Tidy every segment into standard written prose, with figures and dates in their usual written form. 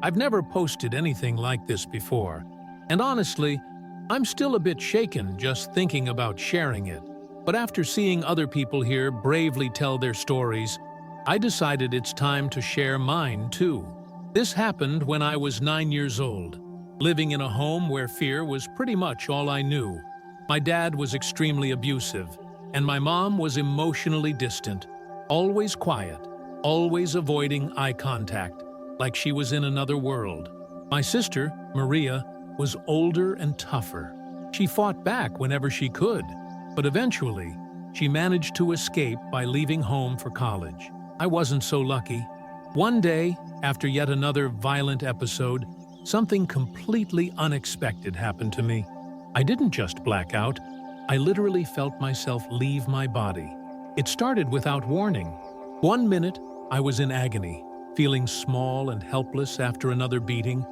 I've never posted anything like this before, and honestly, I'm still a bit shaken just thinking about sharing it. But after seeing other people here bravely tell their stories, I decided it's time to share mine too. This happened when I was 9 years old, living in a home where fear was pretty much all I knew. My dad was extremely abusive, and my mom was emotionally distant, always quiet, always avoiding eye contact, like she was in another world. My sister, Maria, was older and tougher. She fought back whenever she could, but eventually, she managed to escape by leaving home for college. I wasn't so lucky. One day, after yet another violent episode, something completely unexpected happened to me. I didn't just black out, I literally felt myself leave my body. It started without warning. 1 minute, I was in agony, feeling small and helpless after another beating,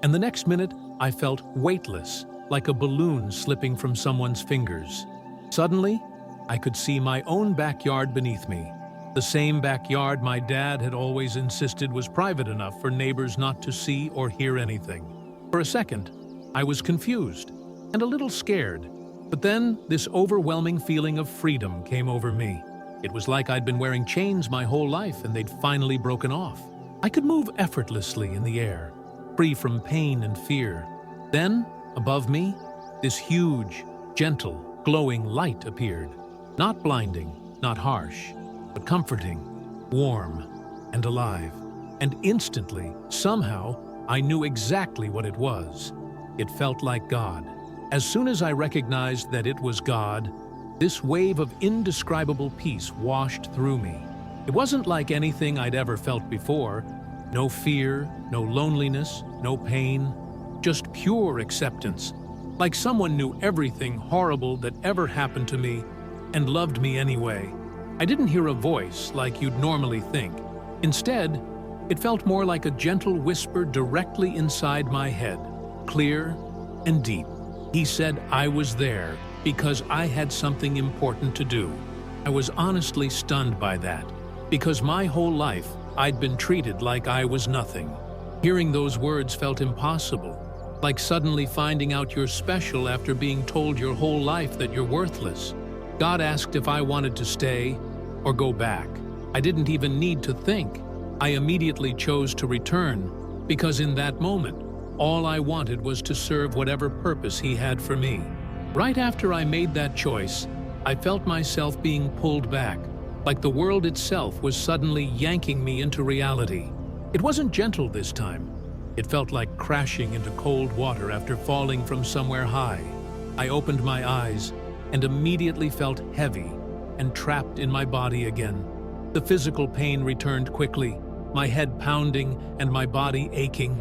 and the next minute, I felt weightless, like a balloon slipping from someone's fingers. Suddenly, I could see my own backyard beneath me, the same backyard my dad had always insisted was private enough for neighbors not to see or hear anything. For a second, I was confused and a little scared, but then this overwhelming feeling of freedom came over me. It was like I'd been wearing chains my whole life and they'd finally broken off. I could move effortlessly in the air, free from pain and fear. Then, above me, this huge, gentle, glowing light appeared. Not blinding, not harsh, but comforting, warm, and alive. And instantly, somehow, I knew exactly what it was. It felt like God. As soon as I recognized that it was God, this wave of indescribable peace washed through me. It wasn't like anything I'd ever felt before. No fear, no loneliness, no pain, just pure acceptance. Like someone knew everything horrible that ever happened to me and loved me anyway. I didn't hear a voice like you'd normally think. Instead, it felt more like a gentle whisper directly inside my head, clear and deep. He said I was there because I had something important to do. I was honestly stunned by that, because my whole life I'd been treated like I was nothing. Hearing those words felt impossible, like suddenly finding out you're special after being told your whole life that you're worthless. God asked if I wanted to stay or go back. I didn't even need to think. I immediately chose to return, because in that moment, all I wanted was to serve whatever purpose He had for me. Right after I made that choice, I felt myself being pulled back, like the world itself was suddenly yanking me into reality. It wasn't gentle this time. It felt like crashing into cold water after falling from somewhere high. I opened my eyes and immediately felt heavy and trapped in my body again. The physical pain returned quickly, my head pounding and my body aching,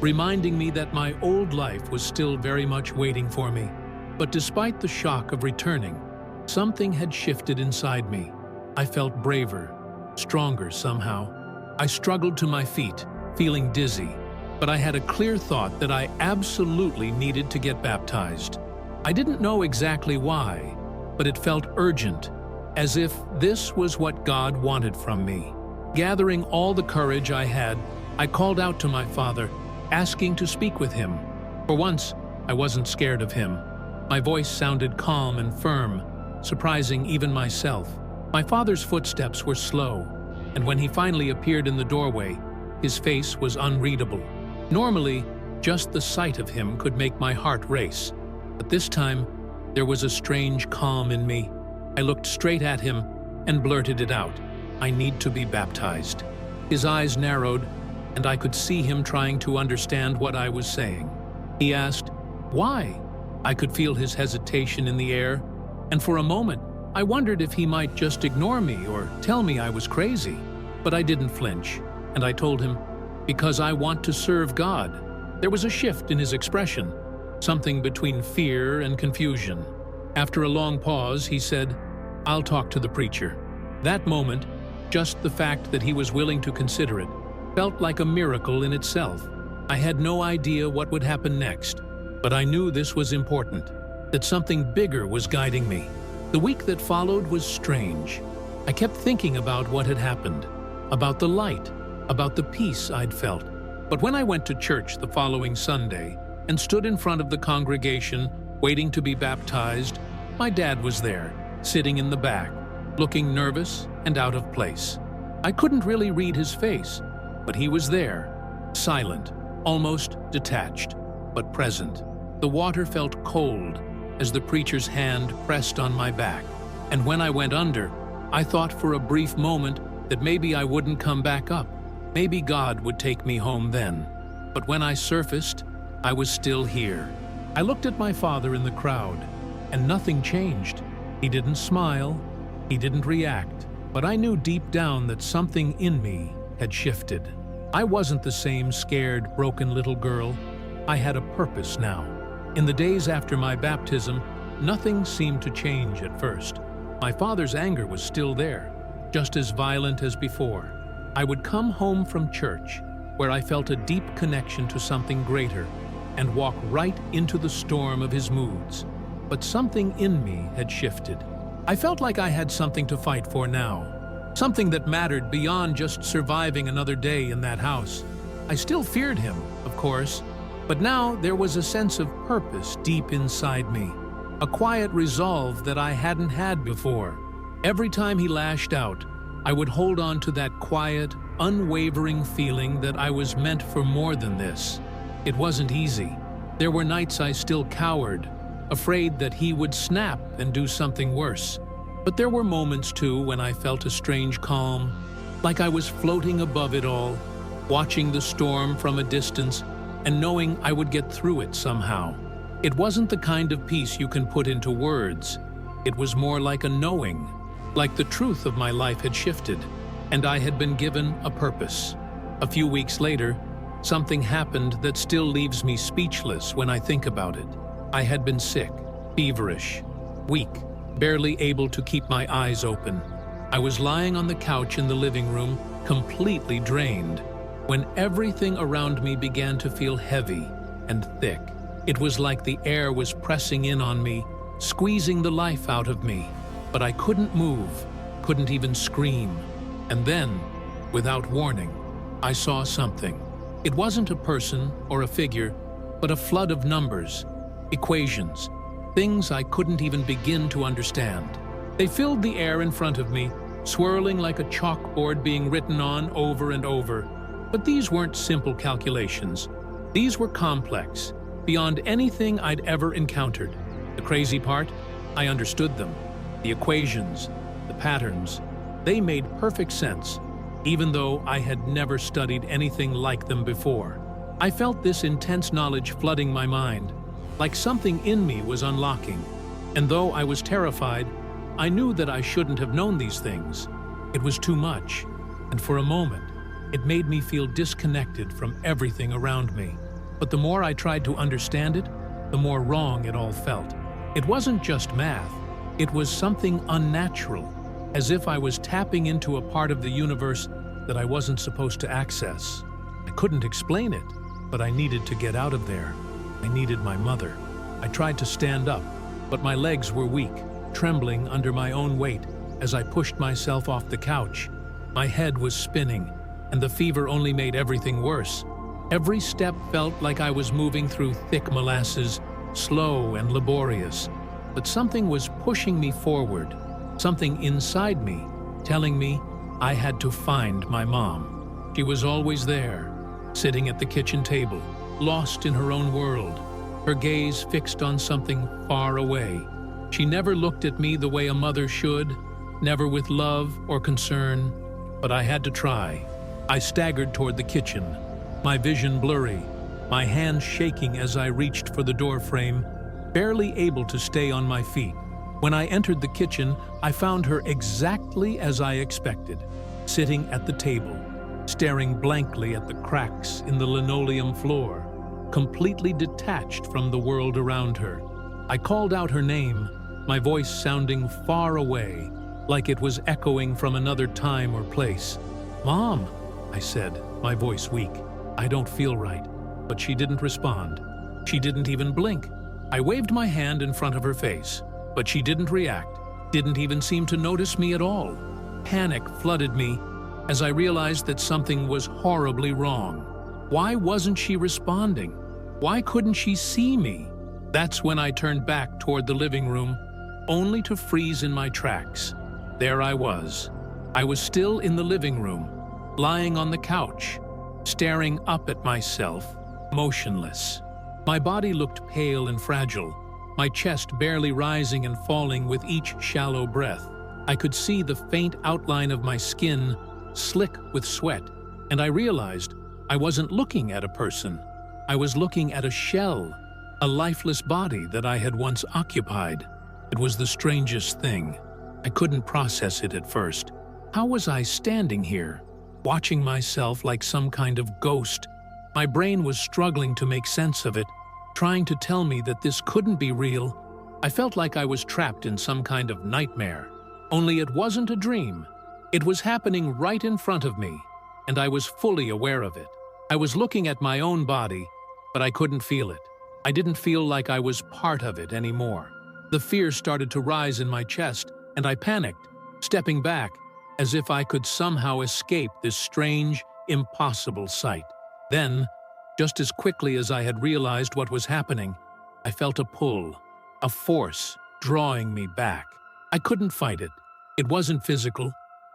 reminding me that my old life was still very much waiting for me. But despite the shock of returning, something had shifted inside me. I felt braver, stronger somehow. I struggled to my feet, feeling dizzy, but I had a clear thought that I absolutely needed to get baptized. I didn't know exactly why, but it felt urgent, as if this was what God wanted from me. Gathering all the courage I had, I called out to my father, asking to speak with him. For once, I wasn't scared of him. My voice sounded calm and firm, surprising even myself. My father's footsteps were slow, and when he finally appeared in the doorway, his face was unreadable. Normally, just the sight of him could make my heart race, but this time, there was a strange calm in me. I looked straight at him and blurted it out. I need to be baptized. His eyes narrowed, and I could see him trying to understand what I was saying. He asked, "Why?" I could feel his hesitation in the air, and for a moment, I wondered if he might just ignore me or tell me I was crazy. But I didn't flinch, and I told him, "Because I want to serve God." There was a shift in his expression, something between fear and confusion. After a long pause, he said, "I'll talk to the preacher." That moment, just the fact that he was willing to consider it, felt like a miracle in itself. I had no idea what would happen next, but I knew this was important, that something bigger was guiding me. The week that followed was strange. I kept thinking about what had happened, about the light, about the peace I'd felt. But when I went to church the following Sunday and stood in front of the congregation waiting to be baptized, my dad was there, sitting in the back, looking nervous and out of place. I couldn't really read his face, but he was there, silent, almost detached, but present. The water felt cold as the preacher's hand pressed on my back, and when I went under, I thought for a brief moment that maybe I wouldn't come back up. Maybe God would take me home then. But when I surfaced, I was still here. I looked at my father in the crowd, and nothing changed. He didn't smile, he didn't react, but I knew deep down that something in me had shifted. I wasn't the same scared, broken little girl. I had a purpose now. In the days after my baptism, nothing seemed to change at first. My father's anger was still there, just as violent as before. I would come home from church, where I felt a deep connection to something greater, and walk right into the storm of his moods. But something in me had shifted. I felt like I had something to fight for now, something that mattered beyond just surviving another day in that house. I still feared him, of course, but now there was a sense of purpose deep inside me, a quiet resolve that I hadn't had before. Every time he lashed out, I would hold on to that quiet, unwavering feeling that I was meant for more than this. It wasn't easy. There were nights I still cowered, afraid that he would snap and do something worse. But there were moments too when I felt a strange calm, like I was floating above it all, watching the storm from a distance and knowing I would get through it somehow. It wasn't the kind of peace you can put into words. It was more like a knowing, like the truth of my life had shifted, and I had been given a purpose. A few weeks later, something happened that still leaves me speechless when I think about it. I had been sick, feverish, weak, barely able to keep my eyes open. I was lying on the couch in the living room, completely drained, when everything around me began to feel heavy and thick. It was like the air was pressing in on me, squeezing the life out of me. But I couldn't move, couldn't even scream. And then, without warning, I saw something. It wasn't a person or a figure, but a flood of numbers, equations, things I couldn't even begin to understand. They filled the air in front of me, swirling like a chalkboard being written on over and over. But these weren't simple calculations. These were complex, beyond anything I'd ever encountered. The crazy part? I understood them. The equations, the patterns, they made perfect sense, even though I had never studied anything like them before. I felt this intense knowledge flooding my mind, like something in me was unlocking. And though I was terrified, I knew that I shouldn't have known these things. It was too much, and for a moment, it made me feel disconnected from everything around me. But the more I tried to understand it, the more wrong it all felt. It wasn't just math. It was something unnatural, as if I was tapping into a part of the universe that I wasn't supposed to access. I couldn't explain it, but I needed to get out of there. I needed my mother. I tried to stand up, but my legs were weak, trembling under my own weight as I pushed myself off the couch. My head was spinning, and the fever only made everything worse. Every step felt like I was moving through thick molasses, slow and laborious. But something was pushing me forward, something inside me, telling me I had to find my mom. She was always there, sitting at the kitchen table, lost in her own world, her gaze fixed on something far away. She never looked at me the way a mother should, never with love or concern, but I had to try. I staggered toward the kitchen, my vision blurry, my hands shaking as I reached for the door frame, barely able to stay on my feet. When I entered the kitchen, I found her exactly as I expected, sitting at the table, staring blankly at the cracks in the linoleum floor, completely detached from the world around her. I called out her name, my voice sounding far away, like it was echoing from another time or place. "Mom," I said, my voice weak. "I don't feel right." But she didn't respond. She didn't even blink. I waved my hand in front of her face, but she didn't react, didn't even seem to notice me at all. Panic flooded me as I realized that something was horribly wrong. Why wasn't she responding? Why couldn't she see me? That's when I turned back toward the living room, only to freeze in my tracks. There I was. I was still in the living room, lying on the couch, staring up at myself, motionless. My body looked pale and fragile, my chest barely rising and falling with each shallow breath. I could see the faint outline of my skin, slick with sweat, and I realized I wasn't looking at a person. I was looking at a shell, a lifeless body that I had once occupied. It was the strangest thing. I couldn't process it at first. How was I standing here, watching myself like some kind of ghost? My brain was struggling to make sense of it, trying to tell me that this couldn't be real. I felt like I was trapped in some kind of nightmare. Only it wasn't a dream. It was happening right in front of me, and I was fully aware of it. I was looking at my own body, but I couldn't feel it. I didn't feel like I was part of it anymore. The fear started to rise in my chest, and I panicked, stepping back, as if I could somehow escape this strange, impossible sight. Then, just as quickly as I had realized what was happening, I felt a pull, a force drawing me back. I couldn't fight it. It wasn't physical.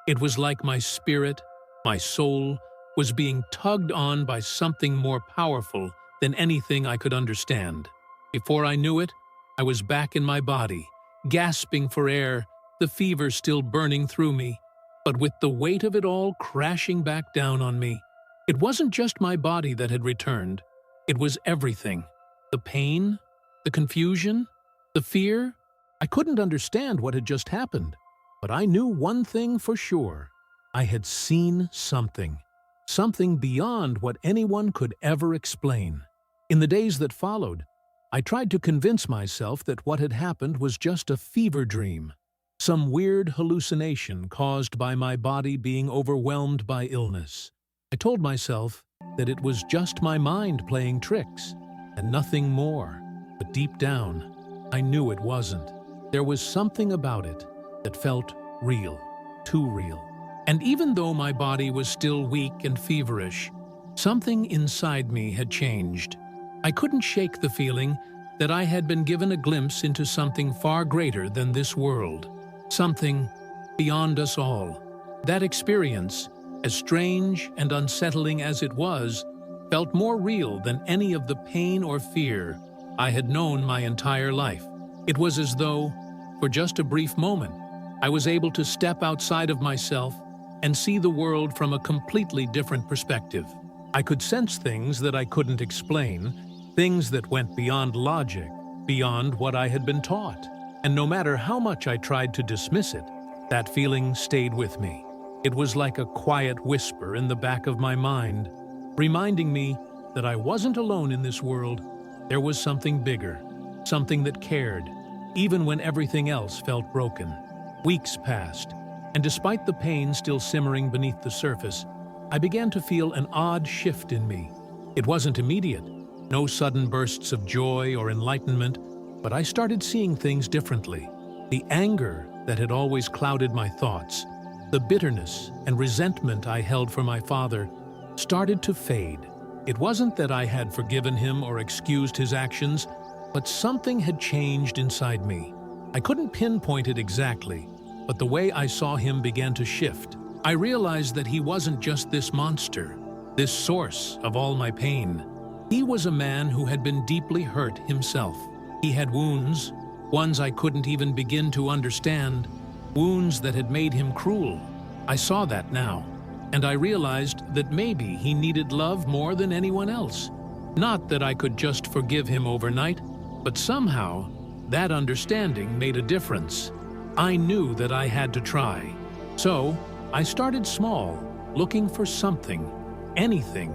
It was like my spirit, my soul, was being tugged on by something more powerful than anything I could understand. Before I knew it, I was back in my body, gasping for air, the fever still burning through me. But with the weight of it all crashing back down on me, it wasn't just my body that had returned. It was everything. The pain, the confusion, the fear. I couldn't understand what had just happened, but I knew one thing for sure. I had seen something. Something beyond what anyone could ever explain. In the days that followed, I tried to convince myself that what had happened was just a fever dream, some weird hallucination caused by my body being overwhelmed by illness. I told myself that it was just my mind playing tricks, and nothing more. But deep down, I knew it wasn't. There was something about it that felt real, too real. And even though my body was still weak and feverish, something inside me had changed. I couldn't shake the feeling that I had been given a glimpse into something far greater than this world, something beyond us all. That experience, as strange and unsettling as it was, felt more real than any of the pain or fear I had known my entire life. It was as though, for just a brief moment, I was able to step outside of myself and see the world from a completely different perspective. I could sense things that I couldn't explain, things that went beyond logic, beyond what I had been taught. And no matter how much I tried to dismiss it, that feeling stayed with me. It was like a quiet whisper in the back of my mind, reminding me that I wasn't alone in this world. There was something bigger, something that cared, even when everything else felt broken. Weeks passed, and despite the pain still simmering beneath the surface, I began to feel an odd shift in me. It wasn't immediate, no sudden bursts of joy or enlightenment, but I started seeing things differently. The anger that had always clouded my thoughts, the bitterness and resentment I held for my father, started to fade. It wasn't that I had forgiven him or excused his actions, but something had changed inside me. I couldn't pinpoint it exactly, but the way I saw him began to shift. I realized that he wasn't just this monster, this source of all my pain. He was a man who had been deeply hurt himself. He had wounds, ones I couldn't even begin to understand, wounds that had made him cruel. I saw that now, and I realized that maybe he needed love more than anyone else. Not that I could just forgive him overnight, but somehow that understanding made a difference. I knew that I had to try. So I started small, looking for something, anything,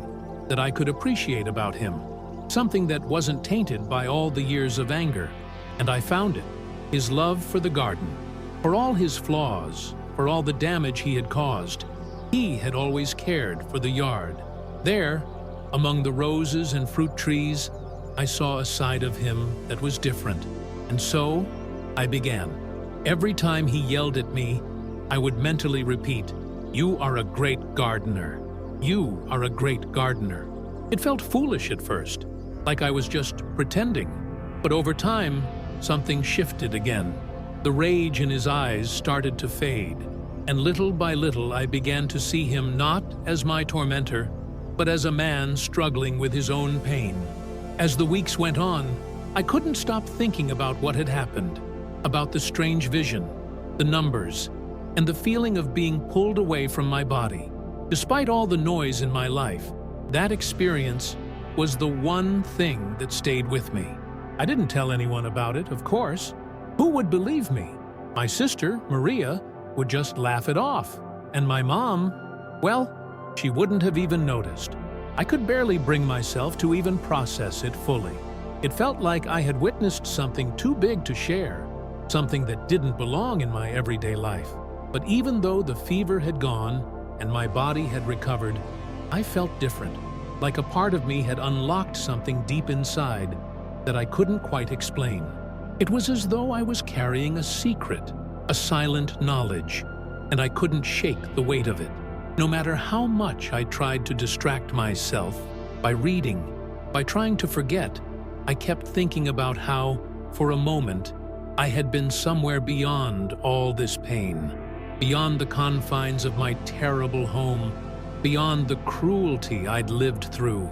that I could appreciate about him, something that wasn't tainted by all the years of anger. And I found it, his love for the garden. For all his flaws, for all the damage he had caused, he had always cared for the yard. There, among the roses and fruit trees, I saw a side of him that was different. And so I began. Every time he yelled at me, I would mentally repeat, "You are a great gardener. You are a great gardener." It felt foolish at first, like I was just pretending. But over time, something shifted again. The rage in his eyes started to fade, and little by little I began to see him not as my tormentor, but as a man struggling with his own pain. As the weeks went on, I couldn't stop thinking about what had happened, about the strange vision, the numbers, and the feeling of being pulled away from my body. Despite all the noise in my life, that experience was the one thing that stayed with me. I didn't tell anyone about it, of course. Who would believe me? My sister, Maria, would just laugh it off. And my mom, well, she wouldn't have even noticed. I could barely bring myself to even process it fully. It felt like I had witnessed something too big to share, something that didn't belong in my everyday life. But even though the fever had gone and my body had recovered, I felt different, like a part of me had unlocked something deep inside that I couldn't quite explain. It was as though I was carrying a secret, a silent knowledge, and I couldn't shake the weight of it. No matter how much I tried to distract myself by reading, by trying to forget, I kept thinking about how, for a moment, I had been somewhere beyond all this pain, beyond the confines of my terrible home, beyond the cruelty I'd lived through.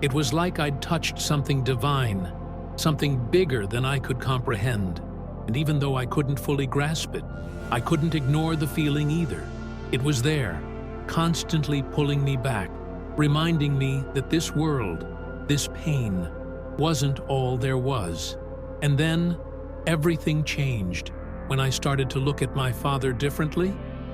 It was like I'd touched something divine, something bigger than I could comprehend. And even though I couldn't fully grasp it, I couldn't ignore the feeling either. It was there, constantly pulling me back, reminding me that this world, this pain, wasn't all there was. And then, everything changed when I started to look at my father differently.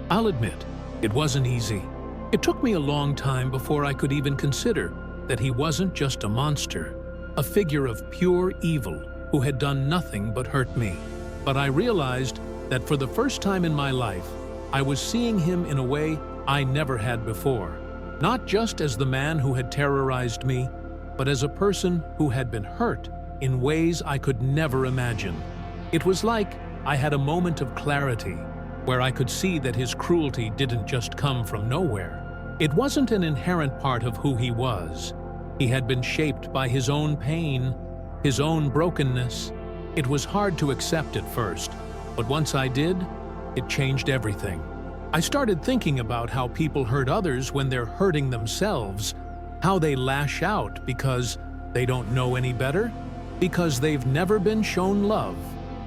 I'll admit, it wasn't easy. It took me a long time before I could even consider that he wasn't just a monster, a figure of pure evil who had done nothing but hurt me. But I realized that for the first time in my life, I was seeing him in a way I never had before. Not just as the man who had terrorized me, but as a person who had been hurt in ways I could never imagine. It was like I had a moment of clarity, where I could see that his cruelty didn't just come from nowhere. It wasn't an inherent part of who he was. He had been shaped by his own pain, his own brokenness. It was hard to accept at first, but once I did, it changed everything. I started thinking about how people hurt others when they're hurting themselves, how they lash out because they don't know any better, because they've never been shown love.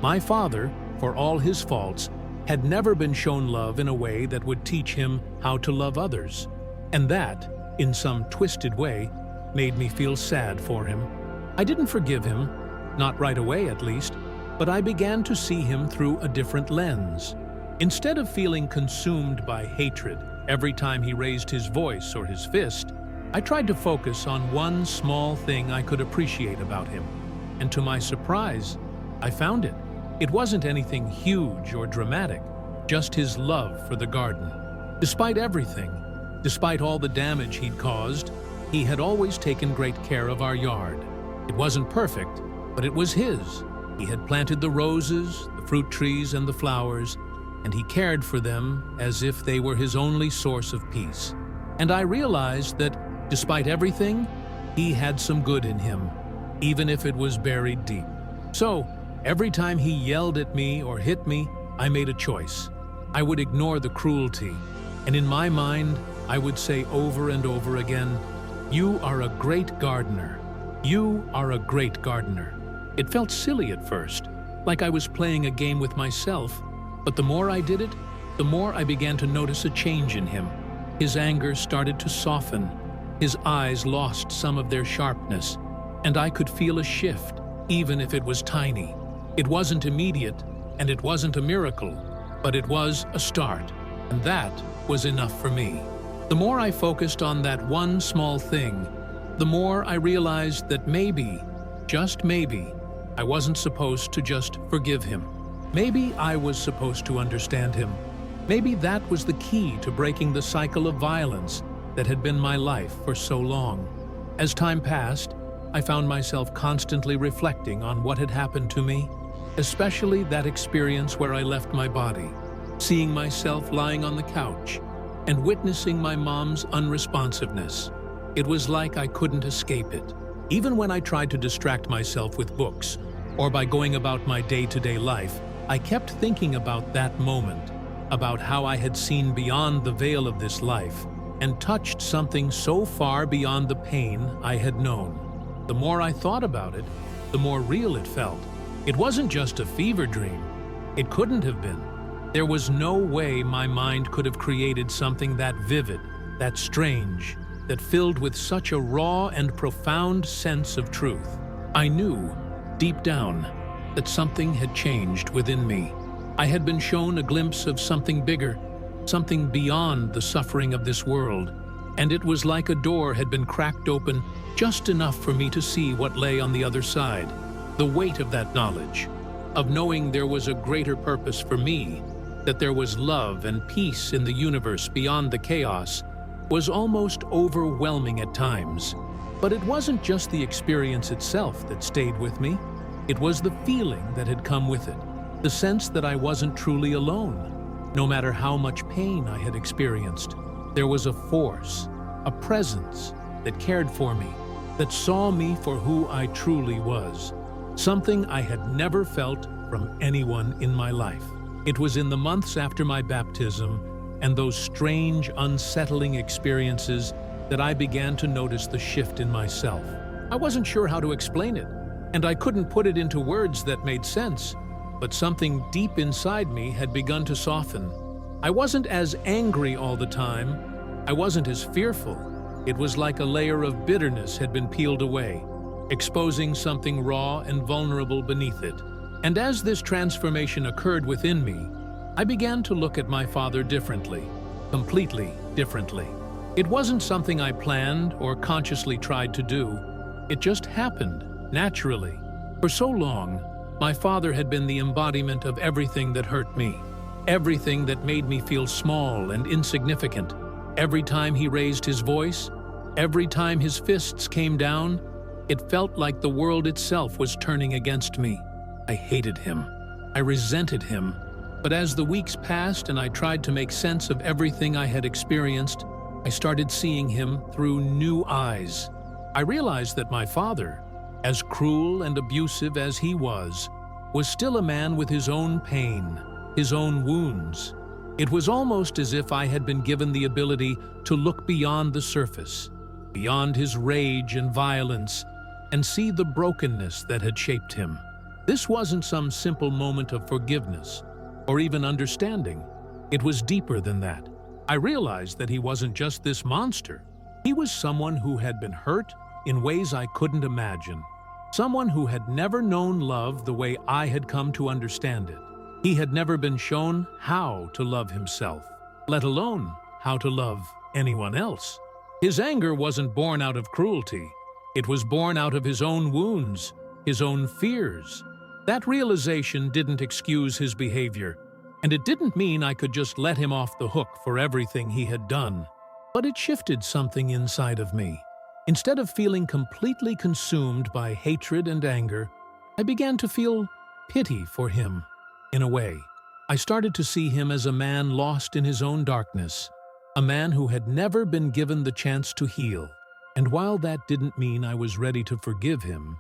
My father, for all his faults, had never been shown love in a way that would teach him how to love others. And that, in some twisted way, made me feel sad for him. I didn't forgive him, not right away at least, but I began to see him through a different lens. Instead of feeling consumed by hatred every time he raised his voice or his fist, I tried to focus on one small thing I could appreciate about him. And to my surprise, I found it. It wasn't anything huge or dramatic, just his love for the garden. Despite everything, despite all the damage he'd caused, he had always taken great care of our yard. It wasn't perfect, but it was his. He had planted the roses, the fruit trees, and the flowers, and he cared for them as if they were his only source of peace. And I realized that, despite everything, he had some good in him, even if it was buried deep. So, every time he yelled at me or hit me, I made a choice. I would ignore the cruelty, and in my mind, I would say over and over again, "You are a great gardener. You are a great gardener." It felt silly at first, like I was playing a game with myself, but the more I did it, the more I began to notice a change in him. His anger started to soften, his eyes lost some of their sharpness, and I could feel a shift, even if it was tiny. It wasn't immediate, and it wasn't a miracle, but it was a start, and that was enough for me. The more I focused on that one small thing, the more I realized that maybe, just maybe, I wasn't supposed to just forgive him. Maybe I was supposed to understand him. Maybe that was the key to breaking the cycle of violence that had been my life for so long. As time passed, I found myself constantly reflecting on what had happened to me, especially that experience where I left my body, seeing myself lying on the couch and witnessing my mom's unresponsiveness. It was like I couldn't escape it. Even when I tried to distract myself with books, or by going about my day-to-day life, I kept thinking about that moment, about how I had seen beyond the veil of this life and touched something so far beyond the pain I had known. The more I thought about it, the more real it felt. It wasn't just a fever dream. It couldn't have been. There was no way my mind could have created something that vivid, that strange, that filled with such a raw and profound sense of truth. I knew, deep down, that something had changed within me. I had been shown a glimpse of something bigger, something beyond the suffering of this world, and it was like a door had been cracked open just enough for me to see what lay on the other side. The weight of that knowledge, of knowing there was a greater purpose for me, that there was love and peace in the universe beyond the chaos, was almost overwhelming at times. But it wasn't just the experience itself that stayed with me. It was the feeling that had come with it, the sense that I wasn't truly alone. No matter how much pain I had experienced, there was a force, a presence that cared for me, that saw me for who I truly was, something I had never felt from anyone in my life. It was in the months after my baptism and those strange, unsettling experiences that I began to notice the shift in myself. I wasn't sure how to explain it, and I couldn't put it into words that made sense, but something deep inside me had begun to soften. I wasn't as angry all the time. I wasn't as fearful. It was like a layer of bitterness had been peeled away, exposing something raw and vulnerable beneath it. And as this transformation occurred within me, I began to look at my father differently, completely differently. It wasn't something I planned or consciously tried to do. It just happened, naturally. For so long, my father had been the embodiment of everything that hurt me, everything that made me feel small and insignificant. Every time he raised his voice, every time his fists came down, it felt like the world itself was turning against me. I hated him. I resented him. But as the weeks passed and I tried to make sense of everything I had experienced, I started seeing him through new eyes. I realized that my father, as cruel and abusive as he was still a man with his own pain, his own wounds. It was almost as if I had been given the ability to look beyond the surface, beyond his rage and violence, and see the brokenness that had shaped him. This wasn't some simple moment of forgiveness or even understanding. It was deeper than that. I realized that he wasn't just this monster. He was someone who had been hurt in ways I couldn't imagine. Someone who had never known love the way I had come to understand it. He had never been shown how to love himself, let alone how to love anyone else. His anger wasn't born out of cruelty. It was born out of his own wounds, his own fears. That realization didn't excuse his behavior, and it didn't mean I could just let him off the hook for everything he had done. But it shifted something inside of me. Instead of feeling completely consumed by hatred and anger, I began to feel pity for him. In a way, I started to see him as a man lost in his own darkness, a man who had never been given the chance to heal. And while that didn't mean I was ready to forgive him,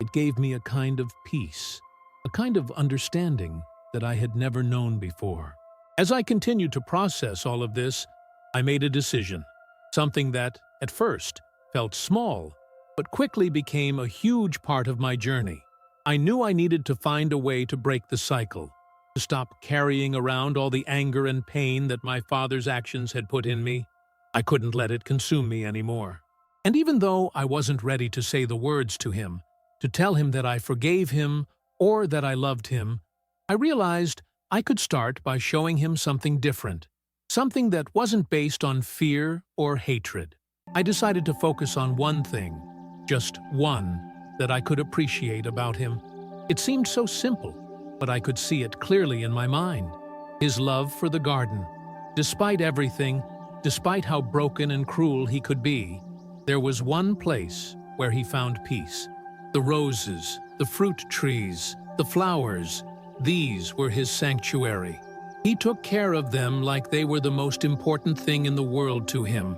it gave me a kind of peace, a kind of understanding that I had never known before. As I continued to process all of this, I made a decision, something that, at first, felt small, but quickly became a huge part of my journey. I knew I needed to find a way to break the cycle, to stop carrying around all the anger and pain that my father's actions had put in me. I couldn't let it consume me anymore. And even though I wasn't ready to say the words to him, to tell him that I forgave him or that I loved him, I realized I could start by showing him something different, something that wasn't based on fear or hatred. I decided to focus on one thing, just one, that I could appreciate about him. It seemed so simple, but I could see it clearly in my mind. His love for the garden. Despite everything, despite how broken and cruel he could be, there was one place where he found peace. The roses, the fruit trees, the flowers, these were his sanctuary. He took care of them like they were the most important thing in the world to him.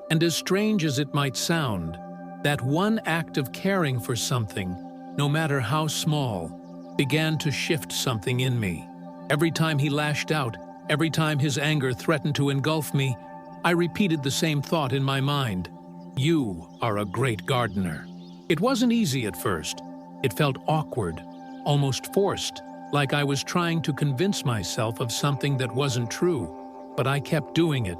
And as strange as it might sound, that one act of caring for something, no matter how small, began to shift something in me. Every time he lashed out, every time his anger threatened to engulf me, I repeated the same thought in my mind: "You are a great gardener." It wasn't easy at first. It felt awkward, almost forced, like I was trying to convince myself of something that wasn't true. But I kept doing it,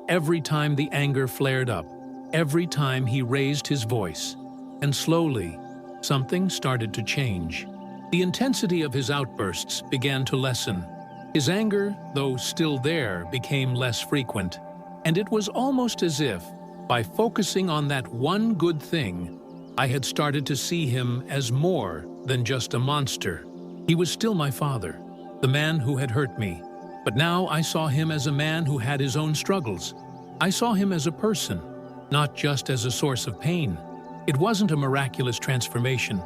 every time the anger flared up, every time he raised his voice. And slowly, something started to change. The intensity of his outbursts began to lessen. His anger, though still there, became less frequent. And it was almost as if, by focusing on that one good thing, I had started to see him as more than just a monster. He was still my father, the man who had hurt me. But now I saw him as a man who had his own struggles. I saw him as a person, not just as a source of pain. It wasn't a miraculous transformation,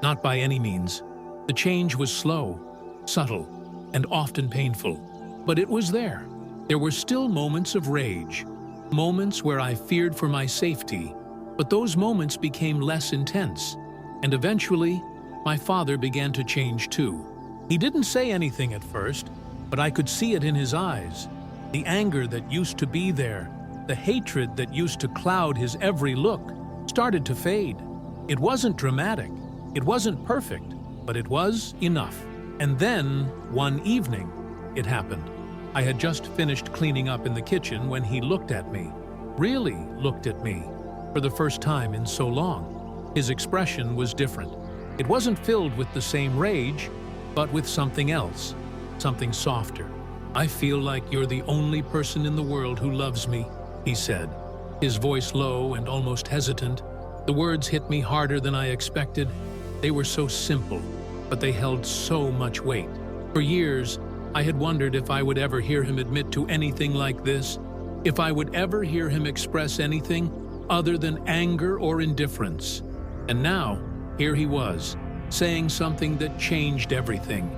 not by any means. The change was slow, subtle, and often painful. But it was there. There were still moments of rage, moments where I feared for my safety, but those moments became less intense. And eventually, my father began to change too. He didn't say anything at first, but I could see it in his eyes. The anger that used to be there, the hatred that used to cloud his every look, started to fade. It wasn't dramatic, it wasn't perfect, but it was enough. And then, one evening, it happened. I had just finished cleaning up in the kitchen when he looked at me, really looked at me, for the first time in so long. His expression was different. It wasn't filled with the same rage, but with something else, something softer. "I feel like you're the only person in the world who loves me," he said, his voice low and almost hesitant. The words hit me harder than I expected. They were so simple, but they held so much weight. For years, I had wondered if I would ever hear him admit to anything like this, if I would ever hear him express anything other than anger or indifference. And now, here he was, saying something that changed everything.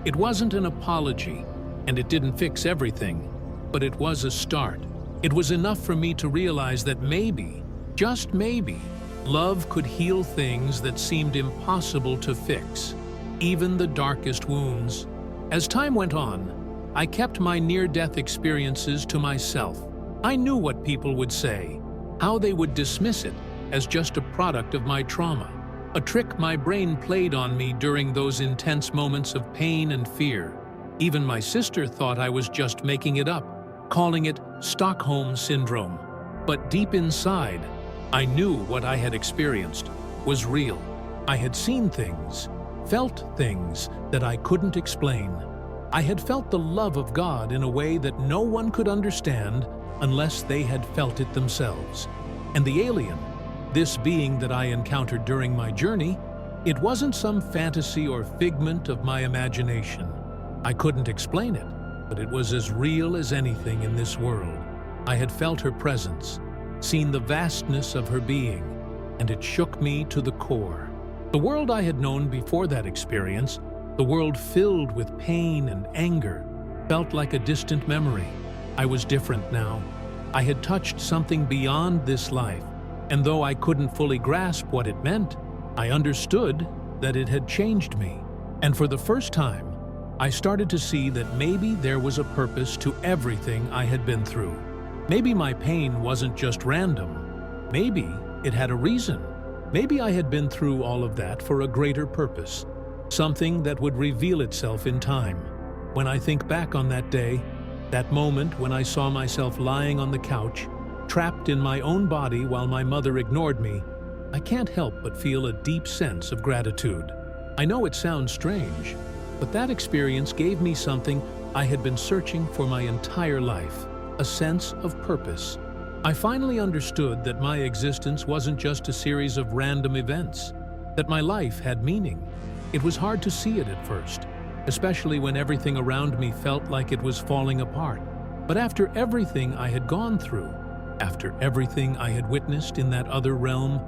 It wasn't an apology, and it didn't fix everything, but it was a start. It was enough for me to realize that maybe, just maybe, love could heal things that seemed impossible to fix, even the darkest wounds. As time went on, I kept my near-death experiences to myself. I knew what people would say, how they would dismiss it as just a product of my trauma, a trick my brain played on me during those intense moments of pain and fear. Even my sister thought I was just making it up, calling it Stockholm Syndrome. But deep inside, I knew what I had experienced was real. I had seen things, felt things that I couldn't explain. I had felt the love of God in a way that no one could understand unless they had felt it themselves. And the alien, this being that I encountered during my journey, it wasn't some fantasy or figment of my imagination. I couldn't explain it, but it was as real as anything in this world. I had felt her presence, seen the vastness of her being, and it shook me to the core. The world I had known before that experience, the world filled with pain and anger, felt like a distant memory. I was different now. I had touched something beyond this life, and though I couldn't fully grasp what it meant, I understood that it had changed me. And for the first time, I started to see that maybe there was a purpose to everything I had been through. Maybe my pain wasn't just random. Maybe it had a reason. Maybe I had been through all of that for a greater purpose, something that would reveal itself in time. When I think back on that day, that moment when I saw myself lying on the couch, trapped in my own body while my mother ignored me, I can't help but feel a deep sense of gratitude. I know it sounds strange, but that experience gave me something I had been searching for my entire life, a sense of purpose. I finally understood that my existence wasn't just a series of random events, that my life had meaning. It was hard to see it at first, especially when everything around me felt like it was falling apart. But after everything I had gone through, after everything I had witnessed in that other realm,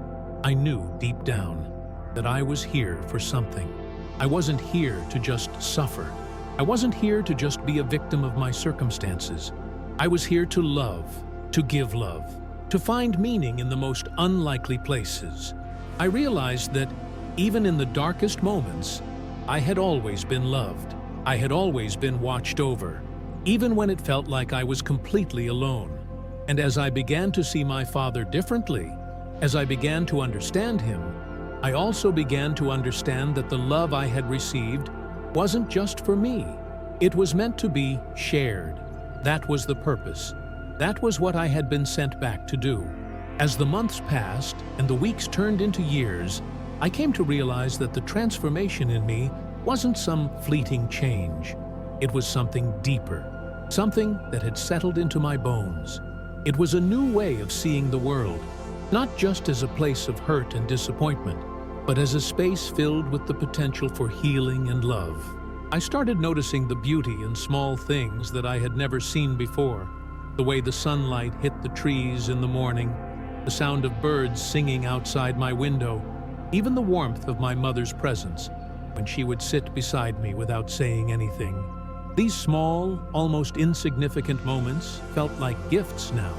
I knew deep down that I was here for something. I wasn't here to just suffer. I wasn't here to just be a victim of my circumstances. I was here to love, to give love, to find meaning in the most unlikely places. I realized that, even in the darkest moments, I had always been loved. I had always been watched over, even when it felt like I was completely alone. And as I began to see my father differently, as I began to understand him, I also began to understand that the love I had received wasn't just for me. It was meant to be shared. That was the purpose. That was what I had been sent back to do. As the months passed and the weeks turned into years, I came to realize that the transformation in me wasn't some fleeting change. It was something deeper, something that had settled into my bones. It was a new way of seeing the world, not just as a place of hurt and disappointment, but as a space filled with the potential for healing and love. I started noticing the beauty in small things that I had never seen before. The way the sunlight hit the trees in the morning, the sound of birds singing outside my window, even the warmth of my mother's presence when she would sit beside me without saying anything. These small, almost insignificant moments felt like gifts now,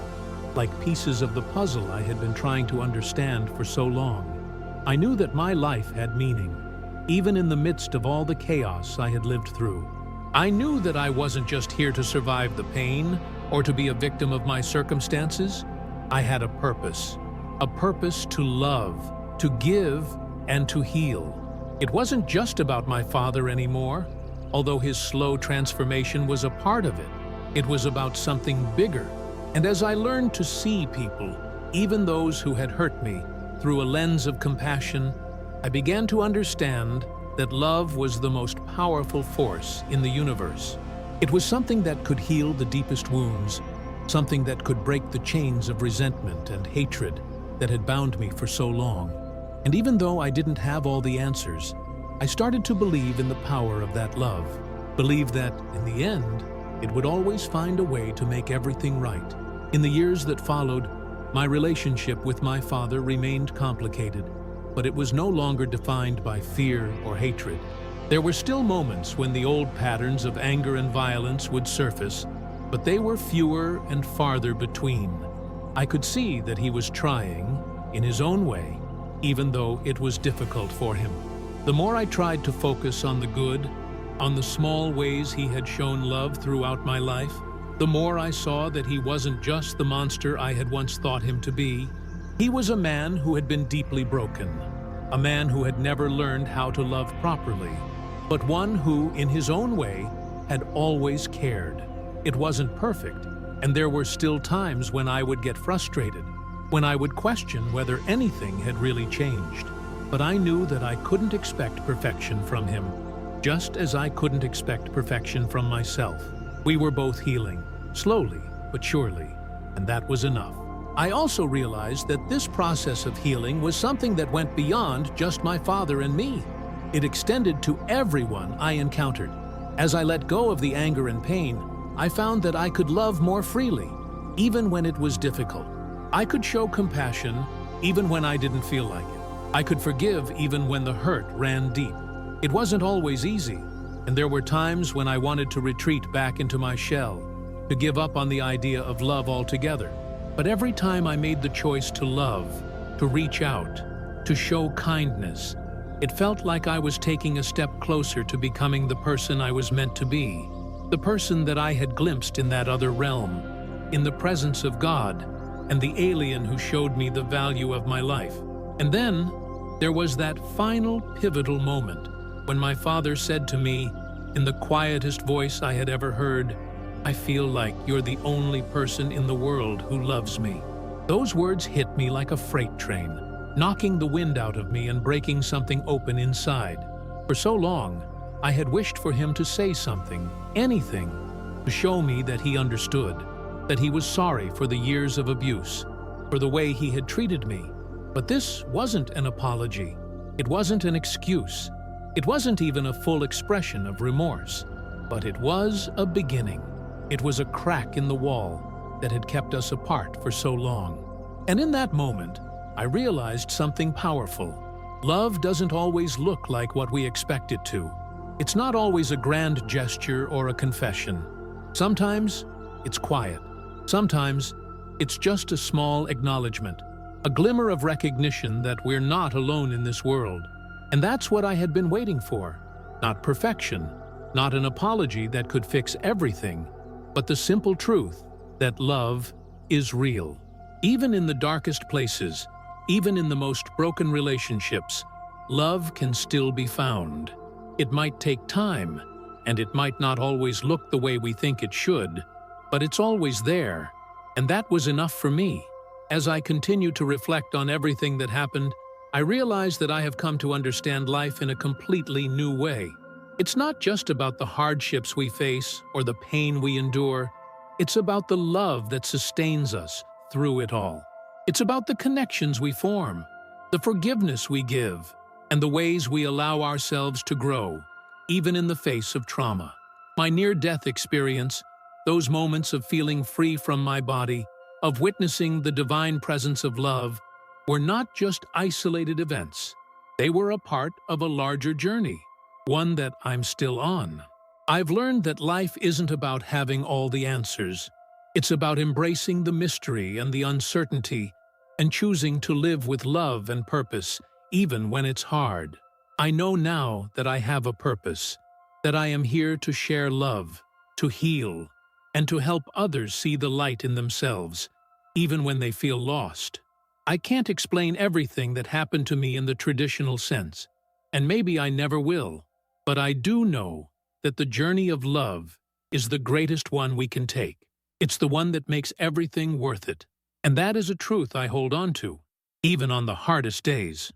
like pieces of the puzzle I had been trying to understand for so long. I knew that my life had meaning, even in the midst of all the chaos I had lived through. I knew that I wasn't just here to survive the pain or to be a victim of my circumstances. I had a purpose to love, to give, and to heal. It wasn't just about my father anymore, although his slow transformation was a part of it. It was about something bigger. And as I learned to see people, even those who had hurt me, through a lens of compassion, I began to understand that love was the most powerful force in the universe. It was something that could heal the deepest wounds, something that could break the chains of resentment and hatred that had bound me for so long. And even though I didn't have all the answers, I started to believe in the power of that love, believe that, in the end, it would always find a way to make everything right. In the years that followed, my relationship with my father remained complicated, but it was no longer defined by fear or hatred. There were still moments when the old patterns of anger and violence would surface, but they were fewer and farther between. I could see that he was trying, in his own way, even though it was difficult for him. The more I tried to focus on the good, on the small ways he had shown love throughout my life, the more I saw that he wasn't just the monster I had once thought him to be. He was a man who had been deeply broken, a man who had never learned how to love properly, but one who, in his own way, had always cared. It wasn't perfect, and there were still times when I would get frustrated, when I would question whether anything had really changed. But I knew that I couldn't expect perfection from him, just as I couldn't expect perfection from myself. We were both healing, slowly but surely, and that was enough. I also realized that this process of healing was something that went beyond just my father and me. It extended to everyone I encountered. As I let go of the anger and pain, I found that I could love more freely, even when it was difficult. I could show compassion even when I didn't feel like it. I could forgive even when the hurt ran deep. It wasn't always easy, and there were times when I wanted to retreat back into my shell, to give up on the idea of love altogether. But every time I made the choice to love, to reach out, to show kindness, it felt like I was taking a step closer to becoming the person I was meant to be, the person that I had glimpsed in that other realm, in the presence of God, and the alien who showed me the value of my life. And then, there was that final pivotal moment when my father said to me, in the quietest voice I had ever heard, "I feel like you're the only person in the world who loves me." Those words hit me like a freight train, knocking the wind out of me and breaking something open inside. For so long, I had wished for him to say something, anything, to show me that he understood, that he was sorry for the years of abuse, for the way he had treated me. But this wasn't an apology. It wasn't an excuse. It wasn't even a full expression of remorse. But it was a beginning. It was a crack in the wall that had kept us apart for so long. And in that moment, I realized something powerful. Love doesn't always look like what we expect it to. It's not always a grand gesture or a confession. Sometimes it's quiet. Sometimes It's just a small acknowledgement, a glimmer of recognition that we're not alone in this world. And that's what I had been waiting for. Not perfection, not an apology that could fix everything, but the simple truth that love is real. Even in the darkest places, even in the most broken relationships, love can still be found. It might take time, and it might not always look the way we think it should, but it's always there, and that was enough for me. As I continue to reflect on everything that happened, I realize that I have come to understand life in a completely new way. It's not just about the hardships we face or the pain we endure. It's about the love that sustains us through it all. It's about the connections we form, the forgiveness we give, and the ways we allow ourselves to grow, even in the face of trauma. My near-death experience, those moments of feeling free from my body, of witnessing the divine presence of love, were not just isolated events. They were a part of a larger journey, one that I'm still on. I've learned that life isn't about having all the answers. It's about embracing the mystery and the uncertainty and choosing to live with love and purpose, even when it's hard. I know now that I have a purpose, that I am here to share love, to heal, and to help others see the light in themselves, even when they feel lost. I can't explain everything that happened to me in the traditional sense, and maybe I never will, but I do know that the journey of love is the greatest one we can take. It's the one that makes everything worth it. And that is a truth I hold on to, even on the hardest days.